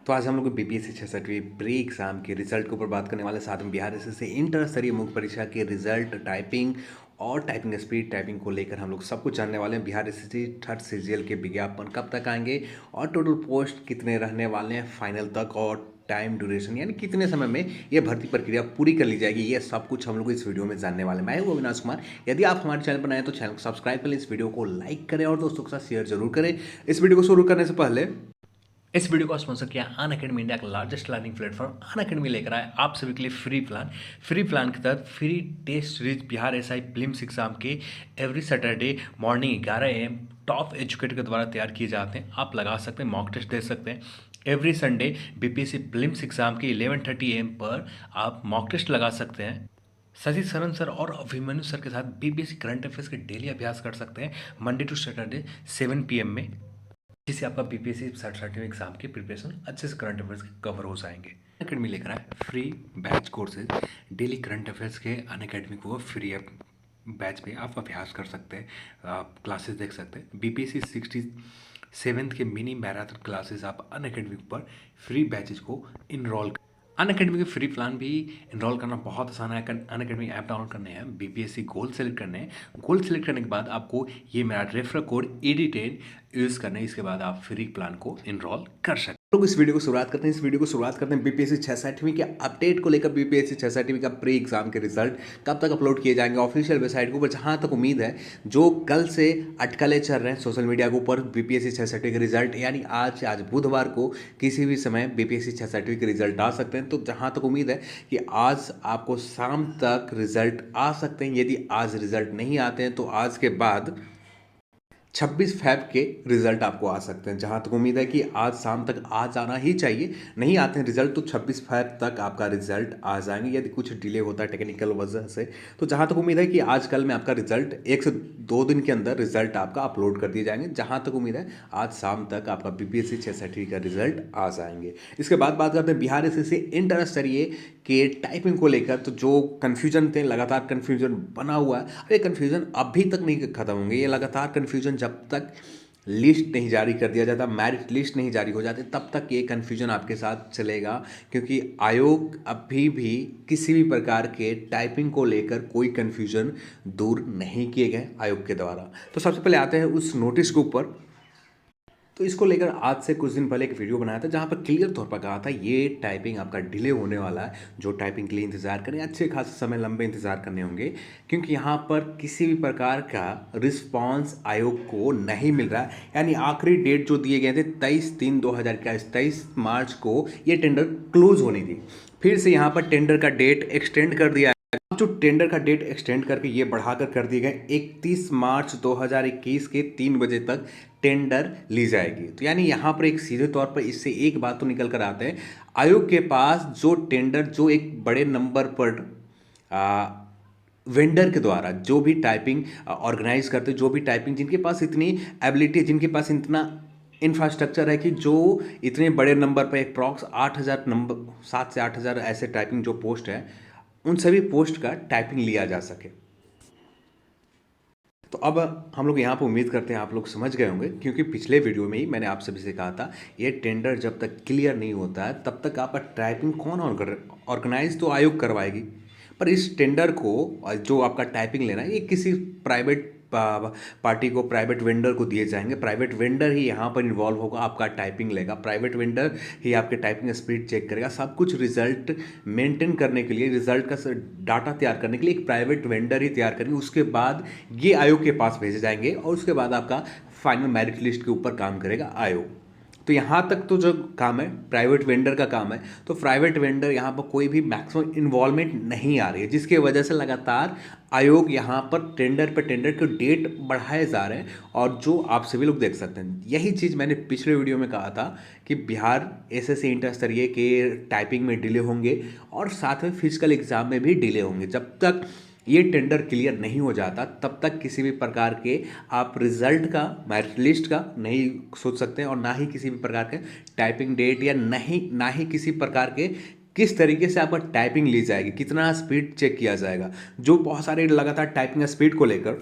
तो आज हम लोग बीपीएससी 66वीं प्री एग्जाम के रिजल्ट के ऊपर बात करने वाले, साथ में बिहार एसएससी इंटर स्तरीय मुख्य परीक्षा के रिजल्ट, टाइपिंग और टाइपिंग स्पीड, टाइपिंग को लेकर हम लोग सब कुछ जानने वाले हैं। बिहार एसएससी थर्ड सीजीएल के विज्ञापन कब तक आएंगे और टोटल पोस्ट कितने रहने वाले हैं फाइनल तक, और टाइम ड्यूरेशन यानी कितने समय में ये भर्ती प्रक्रिया पूरी कर ली जाएगी, ये सब कुछ हम लोग इस वीडियो में जानने वाले हैं। मैं हूं अविनाश कुमार। यदि आप हमारे चैनल पर नए हैं तो चैनल को सब्सक्राइब करें, इस वीडियो को लाइक करें और दोस्तों के साथ शेयर जरूर करें। इस वीडियो को शुरू करने से पहले इस वीडियो को स्पॉन्सर किया अनअकैडमी, इंडिया का लार्जेस्ट लर्निंग प्लेटफॉर्म अनअकैडमी लेकर आए आप सभी के लिए फ्री प्लान के तहत free test series Bihar SI prelims exam के every Saturday morning 11 AM top educator के द्वारा तैयार किए जाते हैं। आप लगा सकते हैं, मॉक टेस्ट दे सकते हैं। Every Sunday BPSC prelims exam के 11:30 AM पर आप मॉक टेस्ट लगा सकते हैं। शशि शरण सर और अभिमन्यु सर के साथ बीपीएससी करंट अफेयर्स के डेली अभ्यास कर सकते हैं मंडे टू सैटरडे 7 PM में, जिससे आपका बीपीएससी 60 एग्जाम की प्रिपरेशन अच्छे से करंट अफेयर्स के कवर हो जाएंगे। अनअकैडमी लेकर आए free batch courses, daily current affairs के अनअकैडमी को फ्री बैच पे आप अभ्यास कर सकते हैं, आप क्लासेस देख सकते हैं। बीपीएससी 67th के मिनी मैराथन क्लासेस आप अनअकैडमी पर फ्री बैचेज को इनरोल। अनअकैडमी के फ्री प्लान भी इनरोल करना बहुत आसान है। अनअकैडमी ऐप डाउनलोड करने हैं, बीपीएससी गोल सेलेक्ट करने हैं। गोल सेलेक्ट करने के बाद आपको ये मेरा रेफरल कोड ED10 यूज़ करना है। इसके बाद आप फ्री प्लान को इनरोल कर सकते हैं। लोग इस वीडियो को शुरुआत करते हैं बीपीएससी 66वीं के अपडेट को लेकर। बीपीएससी 66वीं का प्री एग्जाम के रिजल्ट कब तक अपलोड किए जाएंगे ऑफिशियल वेबसाइट के ऊपर। जहां तक उम्मीद है, जो कल से अटकलें चल रहे हैं सोशल मीडिया के ऊपर, बीपीएससी 66वीं के रिजल्ट यानी आज बुधवार को किसी भी समय बीपीएससी 66वीं के रिजल्ट आ सकते हैं। तो जहां तक उम्मीद है कि आज आपको शाम तक रिजल्ट आ सकते हैं। यदि आज रिजल्ट नहीं आते हैं तो आज के बाद 26 फेब के रिजल्ट आपको आ सकते हैं। जहां तक उम्मीद है कि आज शाम तक आ जाना ही चाहिए। नहीं आते हैं रिजल्ट तो 26 फेब तक आपका रिजल्ट आ जाएंगे, यदि कुछ डिले होता है टेक्निकल वजह से। तो जहां तक उम्मीद है कि आज कल में आपका रिजल्ट 1 से 2 दिन के अंदर रिजल्ट आपका अपलोड कर दिए जाएंगे। जहां तक उम्मीद है आज शाम तक आपका बीपीएससी 66 का रिजल्ट आ जाएंगे। इसके बाद बात करते हैं बिहार एसएससी इंटर स्तरीय के टाइपिंग को लेकर। तो जो कन्फ्यूजन थे, लगातार कन्फ्यूजन बना हुआ है, ये कन्फ्यूजन अभी तक नहीं खत्म होंगे। ये लगातार कन्फ्यूजन जब तक लिस्ट नहीं जारी कर दिया जाता, मेरिट लिस्ट नहीं जारी हो जाती, तब तक ये कन्फ्यूजन आपके साथ चलेगा। क्योंकि आयोग अभी भी किसी भी प्रकार के टाइपिंग को लेकर कोई कन्फ्यूजन दूर नहीं किए गए आयोग के द्वारा। तो सबसे पहले आते हैं उस नोटिस के ऊपर। तो इसको लेकर आज से कुछ दिन पहले एक वीडियो बनाया था, जहां पर क्लियर तौर पर कहा था ये टाइपिंग आपका डिले होने वाला है। जो टाइपिंग के लिए इंतजार करें, अच्छे खासे समय लंबे इंतजार करने होंगे, क्योंकि यहाँ पर किसी भी प्रकार का रिस्पांस आयोग को नहीं मिल रहा है। यानी आखिरी डेट जो दिए गए थे 23/3/2021, 23 मार्च को ये टेंडर क्लोज होनी थी। फिर से यहाँ पर टेंडर का डेट एक्सटेंड कर दिया। जो टेंडर का डेट एक्सटेंड करके ये बढ़ाकर कर दिए गए 31 मार्च 2021 के 3 बजे तक टेंडर ली जाएगी। तो यानी यहाँ पर एक सीधे तौर पर इससे एक बात तो निकल कर आते हैं, आयोग के पास जो टेंडर जो एक बड़े नंबर पर वेंडर के द्वारा जो भी टाइपिंग ऑर्गेनाइज करते, जो भी टाइपिंग जिनके पास इतनी एबिलिटी, जिनके पास इतना इंफ्रास्ट्रक्चर है कि जो इतने बड़े नंबर पर अप्रॉक्स 8,000 नंबर, 7 से 8,000 ऐसे टाइपिंग जो पोस्ट है, उन सभी पोस्ट का टाइपिंग लिया जा सके। तो अब हम लोग यहाँ पर उम्मीद करते हैं आप लोग समझ गए होंगे, क्योंकि पिछले वीडियो में ही मैंने आप सभी से कहा था ये टेंडर जब तक क्लियर नहीं होता है तब तक आपका टाइपिंग कौन ऑर्गेनाइज तो आयोग करवाएगी, पर इस टेंडर को जो आपका टाइपिंग लेना है ये किसी प्राइवेट पार्टी को, प्राइवेट वेंडर को दिए जाएंगे। प्राइवेट वेंडर ही यहाँ पर इन्वॉल्व होगा, आपका टाइपिंग लेगा, प्राइवेट वेंडर ही आपके टाइपिंग स्पीड चेक करेगा। सब कुछ रिजल्ट मेंटेन करने के लिए, रिजल्ट का डाटा तैयार करने के लिए एक प्राइवेट वेंडर ही तैयार करेंगे। उसके बाद ये आयोग के पास भेजे जाएंगे और उसके बाद आपका फाइनल मेरिट लिस्ट के ऊपर काम करेगा आयोग। तो यहाँ तक तो जो काम है प्राइवेट वेंडर का काम है, तो प्राइवेट वेंडर यहाँ पर कोई भी मैक्सिमम इन्वॉल्वमेंट नहीं आ रही है, जिसकी वजह से लगातार आयोग यहाँ पर टेंडर के डेट बढ़ाए जा रहे हैं। और जो आप सभी लोग देख सकते हैं, यही चीज़ मैंने पिछले वीडियो में कहा था कि बिहार एसएससी इंटर स्तरीय के टाइपिंग में डिले होंगे और साथ में फिजिकल एग्जाम में भी डिले होंगे। जब तक ये टेंडर क्लियर नहीं हो जाता तब तक किसी भी प्रकार के आप रिजल्ट का, मेरिट लिस्ट का नहीं सोच सकते हैं, और ना ही किसी भी प्रकार के टाइपिंग डेट, या ना ही किसी प्रकार के किस तरीके से आपका टाइपिंग ली जाएगी, कितना स्पीड चेक किया जाएगा, जो बहुत सारे लगातार टाइपिंग स्पीड को लेकर।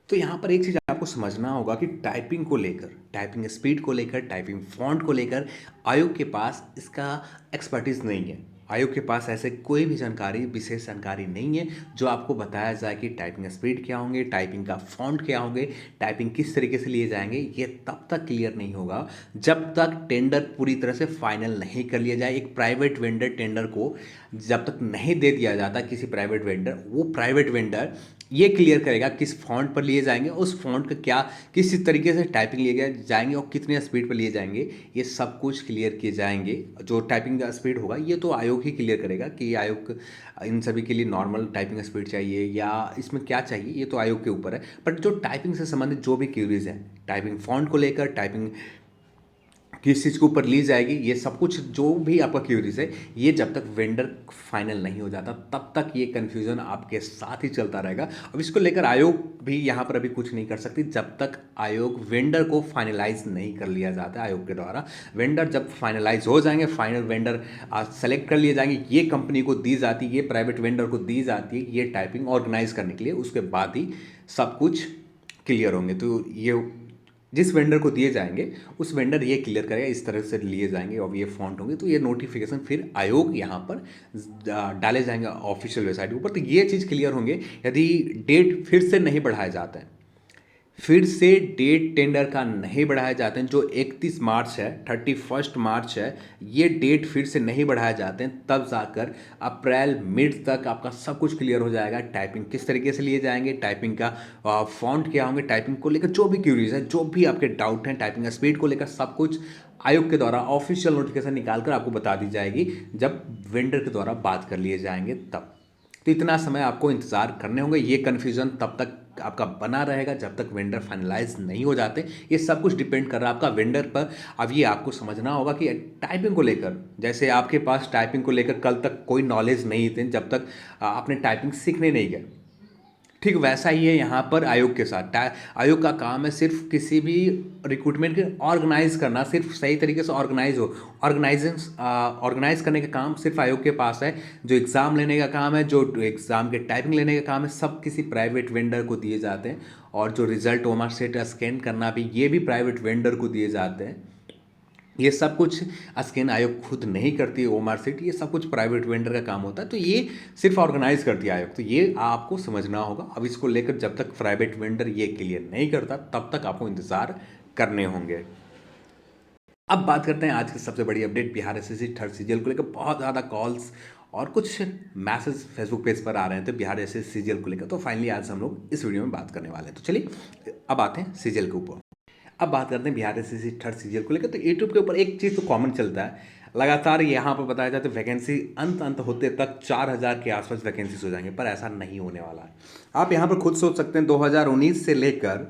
तो यहाँ पर एक चीज़ आप आपको समझना होगा कि टाइपिंग को लेकर, टाइपिंग स्पीड को लेकर, टाइपिंग फ़ॉन्ट को लेकर आयोग के पास इसका एक्सपर्टीज़ नहीं है। आयोग के पास ऐसे कोई भी जानकारी, विशेष जानकारी नहीं है जो आपको बताया जाए कि टाइपिंग स्पीड क्या होंगे, टाइपिंग का फ़ॉन्ट क्या होंगे, टाइपिंग किस तरीके से लिए जाएंगे। ये तब तक क्लियर नहीं होगा जब तक टेंडर पूरी तरह से फाइनल नहीं कर लिया जाए। एक प्राइवेट वेंडर टेंडर को जब तक नहीं दे दिया जाता किसी प्राइवेट वेंडर, वो प्राइवेट वेंडर ये क्लियर करेगा किस फॉन्ट पर लिए जाएंगे, उस फॉन्ट का क्या, किस तरीके से टाइपिंग लिए गए जाएंगे और कितने स्पीड पर लिए जाएंगे, ये सब कुछ क्लियर किए जाएंगे। जो टाइपिंग का स्पीड होगा ये तो आयोग ही क्लियर करेगा कि आयोग इन सभी के लिए नॉर्मल टाइपिंग स्पीड चाहिए या इसमें क्या चाहिए, ये तो आयोग के ऊपर है। बट जो टाइपिंग से संबंधित जो भी क्यूरीज हैं, टाइपिंग फॉन्ट को लेकर, टाइपिंग किस चीज़ के ऊपर ली जाएगी, ये सब कुछ जो भी आपका क्यूरीज है, ये जब तक वेंडर फाइनल नहीं हो जाता तब तक ये कन्फ्यूज़न आपके साथ ही चलता रहेगा। अब इसको लेकर आयोग भी यहाँ पर अभी कुछ नहीं कर सकती जब तक आयोग वेंडर को फाइनलाइज नहीं कर लिया जाता है आयोग के द्वारा। वेंडर जब फाइनलाइज हो जाएंगे, फाइनल वेंडर सेलेक्ट कर लिए जाएंगे, ये कंपनी को दी जाती है, ये प्राइवेट वेंडर को दी जाती है ये टाइपिंग ऑर्गेनाइज करने के लिए, उसके बाद ही सब कुछ क्लियर होंगे। तो ये जिस वेंडर को दिए जाएंगे उस वेंडर ये क्लियर करेगा इस तरह से लिए जाएंगे और ये फॉन्ट होंगे, तो ये नोटिफिकेशन फिर आयोग यहाँ पर डाले जाएंगे ऑफिशियल वेबसाइट के ऊपर। तो ये चीज़ क्लियर होंगे यदि डेट फिर से नहीं बढ़ाए जाते हैं, फिर से डेट टेंडर का नहीं बढ़ाए जाते हैं, जो 31 मार्च है, 31 मार्च है, ये डेट फिर से नहीं बढ़ाए जाते हैं, तब जाकर अप्रैल मिड तक आपका सब कुछ क्लियर हो जाएगा। टाइपिंग किस तरीके से लिए जाएंगे, टाइपिंग का फॉन्ट क्या होंगे, टाइपिंग को लेकर जो भी क्यूरीज है, जो भी आपके डाउट हैं, टाइपिंग स्पीड को लेकर सब कुछ आयोग के द्वारा ऑफिशियल नोटिफिकेशन निकालकर आपको बता दी जाएगी जब वेंडर के द्वारा बात कर लिए जाएंगे तब। तो इतना समय आपको इंतज़ार करने होंगे। ये कन्फ्यूज़न तब तक आपका बना रहेगा जब तक वेंडर फाइनलाइज नहीं हो जाते। ये सब कुछ डिपेंड कर रहा है आपका वेंडर पर। अब ये आपको समझना होगा कि टाइपिंग को लेकर, जैसे आपके पास टाइपिंग को लेकर कल तक कोई नॉलेज नहीं थी जब तक आपने टाइपिंग सीखने नहीं गए, ठीक वैसा ही है यहाँ पर आयोग के साथ। आयोग का काम है सिर्फ किसी भी रिक्रूटमेंट के ऑर्गेनाइज करना, सिर्फ सही तरीके से ऑर्गेनाइज हो, ऑर्गेनाइज करने का काम सिर्फ आयोग के पास है। जो एग्ज़ाम लेने का काम है, जो एग्ज़ाम के टाइपिंग लेने का काम है, सब किसी प्राइवेट वेंडर को दिए जाते हैं। और जो रिजल्ट ओमार सेट स्कैन करना भी, ये भी प्राइवेट वेंडर को दिए जाते हैं। ये सब कुछ स्कैन आयोग खुद नहीं करती है, ओमार सीट, ये सब कुछ प्राइवेट वेंडर का काम होता है। तो ये सिर्फ ऑर्गेनाइज करती है आयोग। तो ये आपको समझना होगा। अब इसको लेकर जब तक प्राइवेट वेंडर ये क्लियर नहीं करता तब तक आपको इंतज़ार करने होंगे। अब बात करते हैं आज की सबसे बड़ी update, Bihar SSC third CGL को लेकर बहुत ज़्यादा कॉल्स और कुछ मैसेज फेसबुक पेज पर आ रहे थे बिहार एसएससी सीजीएल को लेकर। तो फाइनली आज हम लोग इस वीडियो में बात करने वाले हैं। तो चलिए अब आते हैं सीजीएल के ऊपर। अब बात करते हैं बिहार एसएससी थर्ड सीजीएल को लेकर। तो यूट्यूब के ऊपर एक चीज़ तो कॉमन चलता है, लगातार यहाँ पर बताया जाता है वैकेंसी अंत होते तक 4000 के आसपास वैकेंसीज हो जाएंगे, पर ऐसा नहीं होने वाला है। आप यहाँ पर खुद सोच सकते हैं 2019 से लेकर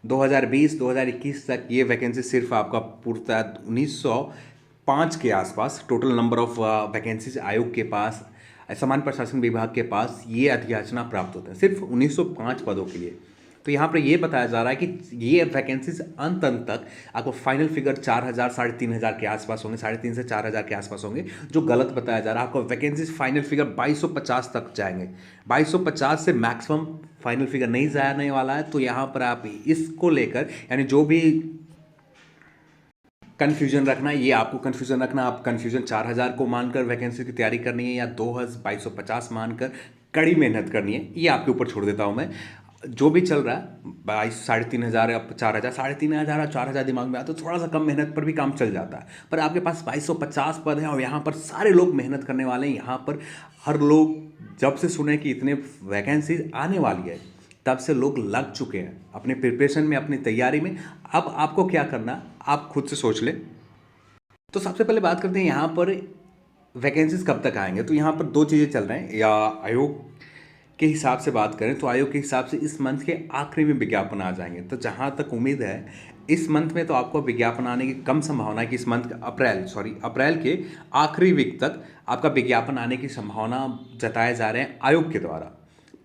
2020 2021 तक ये वैकेंसी सिर्फ आपका पूर्णतः 1905 के आसपास टोटल नंबर ऑफ वैकेंसीज आयोग के पास, सामान्य प्रशासन विभाग के पास ये अधियाचना प्राप्त होते हैं सिर्फ 1905 पदों के लिए। तो यहाँ पर ये बताया जा रहा है कि ये वैकेंसीज अंत तक आपको फाइनल फिगर 4000 3500 के आसपास होंगे, 3500 से 4000 के आसपास होंगे, जो गलत बताया जा रहा है। आपको वैकेंसीज फाइनल फिगर 2250 तक जाएंगे, 2250 से मैक्सिमम फाइनल फिगर नहीं जाने वाला है। तो यहाँ पर आप इसको लेकर, यानी जो भी कन्फ्यूजन रखना है, ये आपको कन्फ्यूजन रखना, आप कन्फ्यूजन 4000 को मानकर वैकेंसी की तैयारी करनी है या 2250 मानकर कड़ी मेहनत करनी है, ये आपके ऊपर छोड़ देता हूँ मैं। जो भी चल रहा है 3500 या 4000, 3500 और 4000 दिमाग में आता है तो थोड़ा सा कम मेहनत पर भी काम चल जाता है। पर आपके पास 2250 पद हैं और यहाँ पर सारे लोग मेहनत करने वाले हैं। यहाँ पर हर लोग जब से सुने कि इतने वैकेंसी आने वाली है तब से लोग लग चुके हैं अपने प्रिपरेशन में, अपनी तैयारी में। अब आपको क्या करना, आप खुद से सोच लें। तो सबसे पहले बात करते हैं यहाँ पर वैकेंसीज कब तक आएंगे। तो यहाँ पर दो चीज़ें चल रहे हैं, या आयोग के हिसाब से बात करें तो आयोग के हिसाब से इस मंथ के आखिरी में विज्ञापन आ जाएंगे। तो जहाँ तक उम्मीद है इस मंथ में तो आपको विज्ञापन आने की कम संभावना है कि इस मंथ अप्रैल के आखिरी वीक तक आपका विज्ञापन आने की संभावना जताए जा रहे हैं आयोग के द्वारा।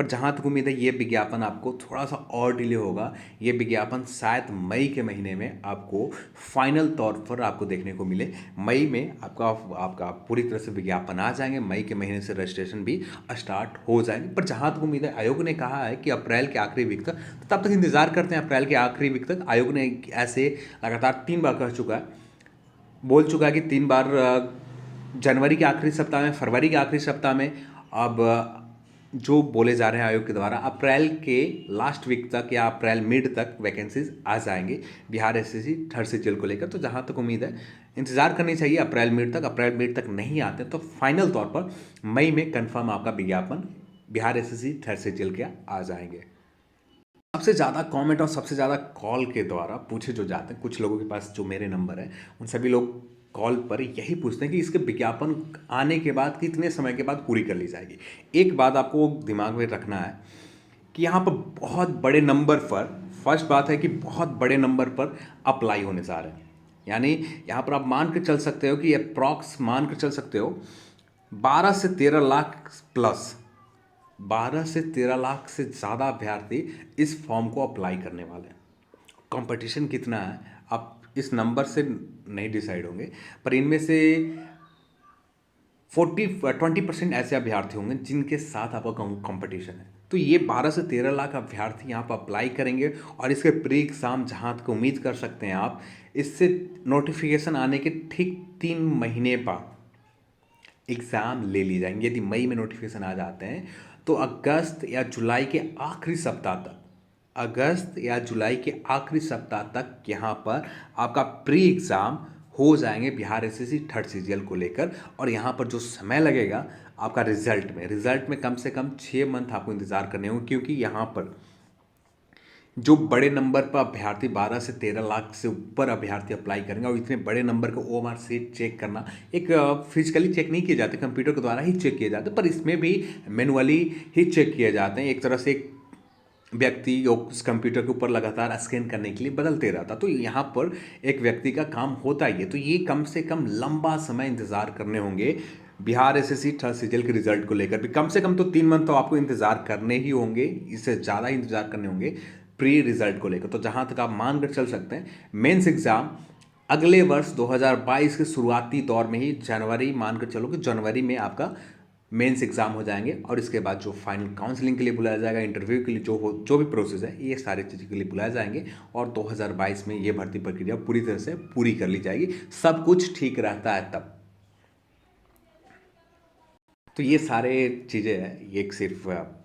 पर जहाँ तक उम्मीद है ये विज्ञापन आपको थोड़ा सा और डिले होगा। ये विज्ञापन शायद मई के महीने में आपको फाइनल तौर पर आपको देखने को मिले। मई में आपका आपका पूरी तरह से विज्ञापन आ जाएंगे, मई के महीने से रजिस्ट्रेशन भी स्टार्ट हो जाएंगे। पर जहाँ तक उम्मीद है आयोग ने कहा है कि अप्रैल के आखिरी वीक तक, तो तब तक इंतजार करते हैं अप्रैल के आखिरी वीक तक। आयोग ने ऐसे लगातार 3 बार कह चुका है, बोल चुका है कि 3 बार जनवरी के आखिरी सप्ताह में, फरवरी के आखिरी सप्ताह में। अब जो बोले जा रहे हैं आयोग के द्वारा अप्रैल के लास्ट वीक तक या अप्रैल मिड तक वैकेंसीज आ जाएंगे बिहार एसएससी थर्ड सीजीएल को लेकर। तो जहाँ तक उम्मीद है इंतजार करनी चाहिए अप्रैल मिड तक। अप्रैल मिड तक नहीं आते तो फाइनल तौर पर मई में कंफर्म आपका विज्ञापन बिहार एसएससी थर्ड सीजीएल के आ जाएंगे। सबसे ज़्यादा कमेंट और सबसे ज़्यादा कॉल के द्वारा पूछे जो जाते हैं, कुछ लोगों के पास जो मेरे नंबर है उन सभी लोग कॉल पर यही पूछते हैं कि इसके विज्ञापन आने के बाद कितने समय के बाद पूरी कर ली जाएगी। एक बात आपको दिमाग में रखना है कि यहाँ पर बहुत बड़े नंबर पर, फर्स्ट बात है कि बहुत बड़े नंबर पर अप्लाई होने जा रहे हैं। यानी यहाँ पर आप मान कर चल सकते हो कि अप्रॉक्स मान कर चल सकते हो 12 से 13 लाख प्लस, 12 से 13 लाख से ज़्यादा अभ्यर्थी इस फॉर्म को अप्लाई करने वाले हैं। कंपटीशन कितना है आप इस नंबर से नहीं डिसाइड होंगे, पर इनमें से 20% ऐसे अभ्यर्थी होंगे जिनके साथ आपका कंपटीशन है। तो ये 12 से 13 लाख अभ्यर्थी यहाँ पर अप्लाई करेंगे और इसके प्री एग्ज़ाम जहाँ तक उम्मीद कर सकते हैं आप, इससे नोटिफिकेशन आने के ठीक 3 महीने बाद एग्ज़ाम ले ली जाएंगे। यदि मई में नोटिफिकेशन आ जाते हैं तो अगस्त या जुलाई के आखिरी सप्ताह तक, अगस्त या जुलाई के आखिरी सप्ताह तक यहाँ पर आपका प्री एग्ज़ाम हो जाएंगे बिहार एसएससी थर्ड सीजीएल को लेकर। और यहाँ पर जो समय लगेगा आपका रिजल्ट में कम से कम 6 मंथ आपको इंतज़ार करने होंगे, क्योंकि यहाँ पर जो बड़े नंबर पर अभ्यर्थी 12 से 13 लाख से ऊपर अभ्यर्थी अप्लाई करेंगे और इतने बड़े नंबर का ओएमआर सीट चेक करना एक फिजिकली चेक नहीं किए जाते, कंप्यूटर के द्वारा ही चेक किए जाते, पर इसमें भी मैनुअली ही चेक किए जाते हैं। एक तरह से एक व्यक्ति उस कंप्यूटर के ऊपर लगातार स्कैन करने के लिए बदलते रहता, तो यहाँ पर एक व्यक्ति का काम होता ही है। तो ये कम से कम लंबा समय इंतज़ार करने होंगे बिहार एसएससी थर्ड सीजीएल के रिजल्ट को लेकर भी। कम से कम तो 3 मंथ तो आपको इंतज़ार करने ही होंगे, इससे ज़्यादा ही इंतज़ार करने होंगे प्री रिजल्ट को लेकर। तो जहाँ तक आप मान कर चल सकते हैं मेंस एग्ज़ाम अगले वर्ष 2022 के शुरुआती दौर में ही, जनवरी मान कर चलो कि जनवरी में आपका मेंस एग्ज़ाम हो जाएंगे। और इसके बाद जो फाइनल काउंसलिंग के लिए बुलाया जाएगा, इंटरव्यू के लिए जो भी प्रोसेस है, ये सारी चीज़ों के लिए बुलाए जाएंगे और 2022 में ये भर्ती प्रक्रिया पूरी तरह से पूरी कर ली जाएगी। सब कुछ ठीक रहता है तब। तो ये सारे चीज़ें हैं, ये एक सिर्फ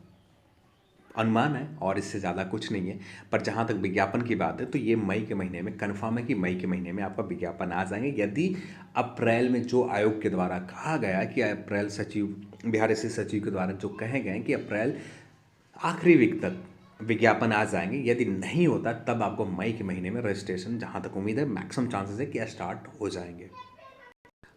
अनुमान है और इससे ज़्यादा कुछ नहीं है। पर जहाँ तक विज्ञापन की बात है तो ये मई के महीने में कन्फर्म है कि मई के महीने में आपका विज्ञापन आ जाएंगे। यदि अप्रैल में जो आयोग के द्वारा कहा गया कि अप्रैल सचिव, बिहार एसएससी सचिव के द्वारा जो कहे गए कि अप्रैल आखिरी वीक तक विज्ञापन आ जाएंगे, यदि नहीं होता तब आपको मई के महीने में रजिस्ट्रेशन, जहाँ तक उम्मीद है मैक्सिमम चांसेस है कि स्टार्ट हो जाएंगे।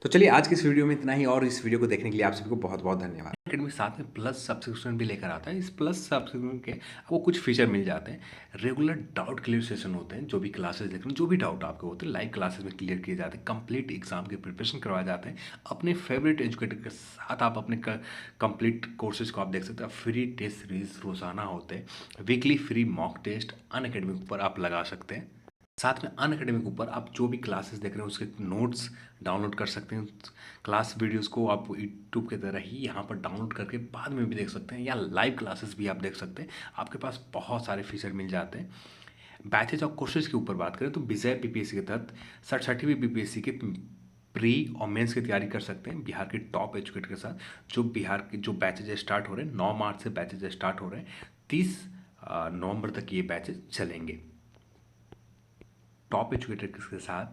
तो चलिए आज की इस वीडियो में इतना ही, और इस वीडियो को देखने के लिए आप सभी को बहुत बहुत धन्यवाद। अकेडमी साथ में प्लस सब्सक्रिप्शन भी लेकर आता है। इस प्लस सब्सक्रिप्शन के आपको कुछ फीचर मिल जाते हैं। रेगुलर डाउट क्लियर सेशन होते हैं, जो भी क्लासेस देख रहे हैं, जो भी डाउट आपके होते हैं लाइव क्लासेस में क्लियर किए जाते हैं। कंप्लीट एग्जाम के प्रिपरेशन करवाए जाते हैं। अपने फेवरेट एजुकेटर के साथ आप अपने कंप्लीट कोर्सेज को आप देख सकते हैं। फ्री टेस्ट सीरीज रोजाना होते हैं, weekly free mock test Unacademy पर आप लगा सकते हैं। साथ में अनअकैडमी के ऊपर आप जो भी क्लासेस देख रहे हैं उसके नोट्स डाउनलोड कर सकते हैं। क्लास वीडियोस को आप यूट्यूब की तरह ही यहाँ पर डाउनलोड करके बाद में भी देख सकते हैं, या लाइव क्लासेस भी आप देख सकते हैं। आपके पास बहुत सारे फीचर मिल जाते हैं। बैचेज और कोर्सेज के ऊपर बात करें तो विजय पीपीएससी के तहत 67वीं बीपीएससी के प्री और मेंस की तैयारी कर सकते हैं बिहार के टॉप एजुकेटर के साथ। जो बिहार के जो बैचेज स्टार्ट हो रहे हैं, 9 मार्च से बैचेज स्टार्ट हो रहे हैं, 30 नवंबर तक ये बैचेज चलेंगे। टॉप एजुकेटर के साथ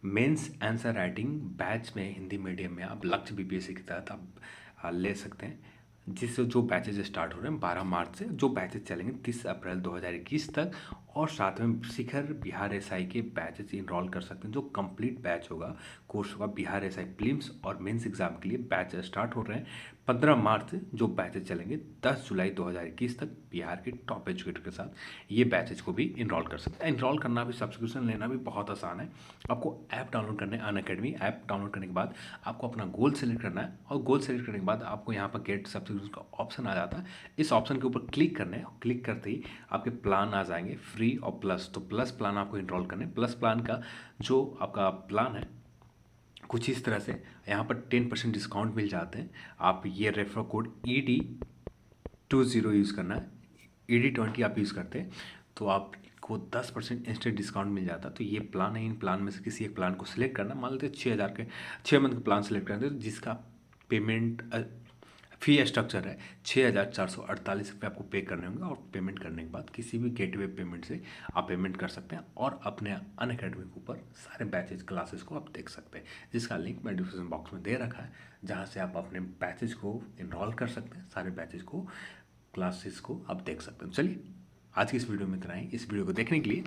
मेंस आंसर राइटिंग बैच में हिंदी मीडियम में आप लक्ष्य बीपीएससी के तहत आप ले सकते हैं, जिससे जो बैचेज स्टार्ट हो रहे हैं 12 मार्च से, जो बैचेज चलेंगे 30 अप्रैल 2021 तक। और साथ में शिखर बिहार एसआई के बैचेस इनरोल कर सकते हैं। जो कंप्लीट बैच होगा, कोर्स होगा बिहार एसआई प्रीलिम्स और मेंस एग्जाम के लिए बैच स्टार्ट हो रहे हैं 15 मार्च से। जो बैचेज चलेंगे 10 जुलाई 2021 तक बिहार के टॉप एजुकेटर के साथ, ये बैचेज को भी इनरोल कर सकते हैं। इनरोल करना भी, सब्सक्रिप्शन लेना भी बहुत आसान है। आपको ऐप डाउनलोड करना है, अनअकैडमी ऐप डाउनलोड करने के बाद आपको अपना गोल सेलेक्ट करना है, और गोल सेलेक्ट करने के बाद आपको यहाँ पर गेट सब्सक्रिप्शन का ऑप्शन आ जाता है। इस ऑप्शन के ऊपर क्लिक करना है, क्लिक करते ही आपके प्लान आ जाएंगे फ्री और प्लस। तो प्लस प्लान आपको इनरोल करना है। प्लस प्लान का जो आपका प्लान है कुछ इस तरह से, यहाँ पर 10% डिस्काउंट मिल जाते हैं। आप ये रेफर कोड ED20 यूज़ करना है। ED20 आप यूज़ करते हैं तो आपको 10% इंस्टेंट डिस्काउंट मिल जाता है। तो ये प्लान है, इन प्लान में से किसी एक प्लान को सिलेक्ट करना। मान लेते हैं 6000 के 6 मंथ का प्लान सिलेक्ट करते हैं, जिसका पेमेंट फी स्ट्रक्चर है 6448 रुपये आपको पे करने होंगे। और पेमेंट करने के बाद किसी भी गेटवे पेमेंट से आप पेमेंट कर सकते हैं और अपने अनअकैडमी के ऊपर सारे बैचेज क्लासेस को आप देख सकते हैं, जिसका लिंक मैं डिस्क्रिप्शन बॉक्स में दे रखा है, जहाँ से आप अपने बैचेज को इनरोल कर सकते हैं। सारे बैचेज को, क्लासेस को आप देख सकते हैं। चलिए आज की इस वीडियो में इतना ही। इस वीडियो को देखने के लिए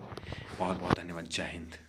बहुत बहुत धन्यवाद। जय हिंद।